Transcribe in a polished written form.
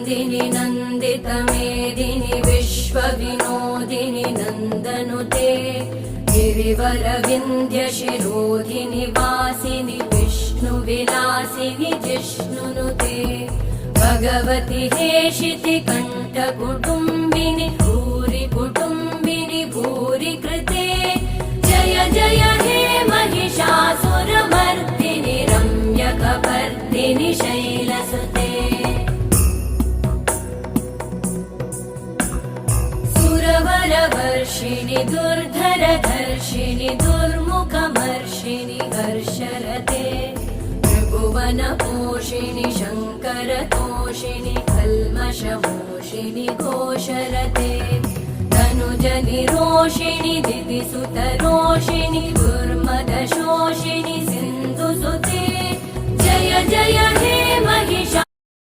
नन्दिनि नन्दितमेदिनि विश्वविनोदिनि नन्दनुते गिरिवरविन्ध्यशिरोधिनि वासिनि विष्णुविलासिनि जिष्णुनुते भगवति हेशिति कण्ठकुटुम्बिनि भूरि कुटुम्बिनि भूरि कृते जय जय हे महिषासुरमर्दिनि रम्यकपर्दिनि शैलसुते सुरवरवर्षिणि दुर्धरधर्षिणि दुर्मुखमर्षिणि हर्षरते त्रिभुवनपोषिणि शङ्करतोषिणि कल्मषमोषिणि घोषरते तनुजनिरोषिणि दिदिसुतरोषिणि दुर्मदशोषिणि सिन्धुसुते जय जय हे महिषासुरमर्दिनि